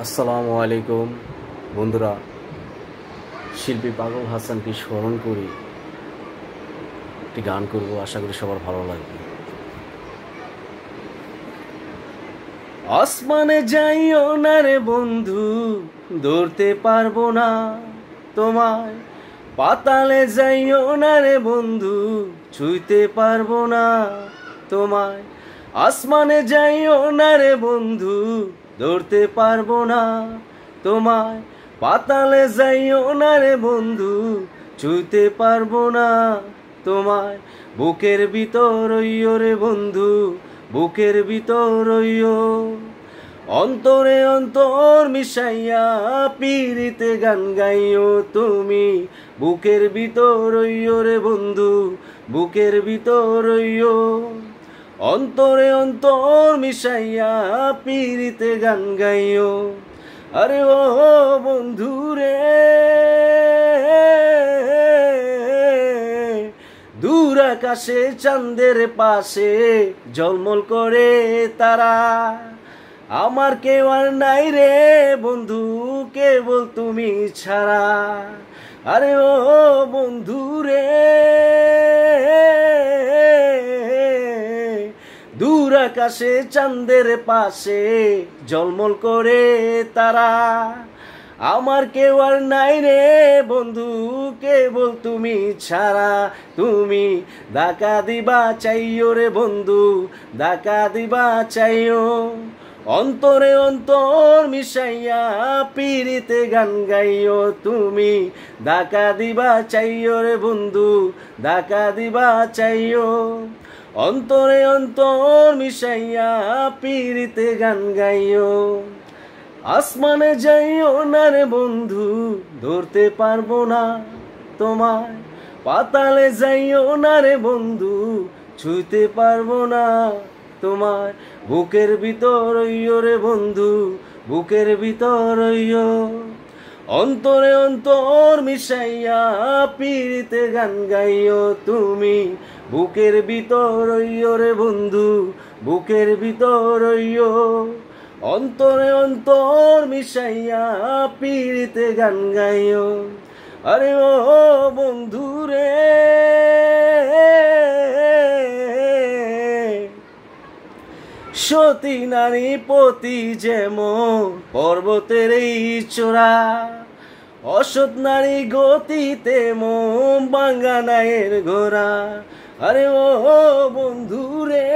আসসালামু আলাইকুম বন্ধুরা, শিল্পী পাগল হাসানকে স্মরণ করি একটি গান করব, আশা করি সবার ভালো লাগবে। আসমানে যাইও না রে বন্ধু, ধরতে পারবো না তোমায়। পাতালে যাইও না রে বন্ধু, ছুঁইতে পারবো না তোমায়। আসমানে যাইও না রে বন্ধু, ধরতে পারবো না তোমায়। পাতালে যাইও না রে বন্ধু, ছুঁইতে পারবো না তোমায়। বুকের ভিতর রইও রে বন্ধু, বুকের ভিতর রইও। অন্তরে অন্তর মিশাইয়া পিরিতে গান গাইও তুমি। বুকের ভিতর রইও রে বন্ধু, বুকের ভিতর রইও। অন্তরে অন্তর মিশাইয়া পিরিতে গান গাইও। আরে ও বন্ধু রে, দূর আকাশে চাঁদের পাশে ঝলমল করে তারা। আমার কেউ আর নাই রে বন্ধু, কেবল তুমি ছাড়া। আরে ও বন্ধু রে, দূর আকাশে চাঁদের পাশে ঝলমল করে তারা। আমার কেউ আর নাই রে বন্ধু, কেবল তুমি ছাড়া। তুমি দেখা দিবা চাইও রে বন্ধু, দেখা দিবা চাইও। অন্তরে অন্তর মিশাইয়া পিরিতে গান গাইও তুমি। দেখা দিবা চাইও রে বন্ধু, দেখা দিবা চাইও। অন্তরে অন্তর মিশাইয়া পিরিতে গান গাইও। আসমানে যাইও না রে বন্ধু, ধরতে পারবো না তোমায়। পাতালে যাইও না রে বন্ধু, ছুঁইতে পারবো না তোমায়। বুকের ভিতর রইও রে বন্ধু, বুকের ভিতর রইও। অন্তরে অন্তর মিশাইয়া পিরিতে গান গাইও তুমি। বুকের ভিতর রইও রে বন্ধু, বুকের ভিতর রইও। অন্তরে অন্তর মিশাইয়া পিরিতে গান গাইও। আরে ও বন্ধু রে, সতী নারী পতি যেমন পর্বতের এই চূড়া। অসৎ নারী গতিতে মন বাঙ্গানায়ের ঘোড়া। আরে ও বন্ধু রে,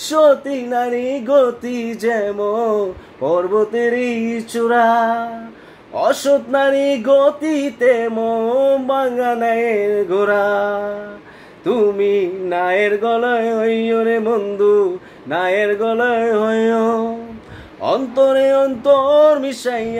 সতী নারী গতি যেমন পর্বতের এই চূড়া। অসৎ নারী গতিতে মন বাঙ্গানায়ের ঘোড়া। তুমি নায়ের গলায় হইও রে বন্ধু, নায়ের গলায় হইও। অন্তরে অন্তর মিশাইয়া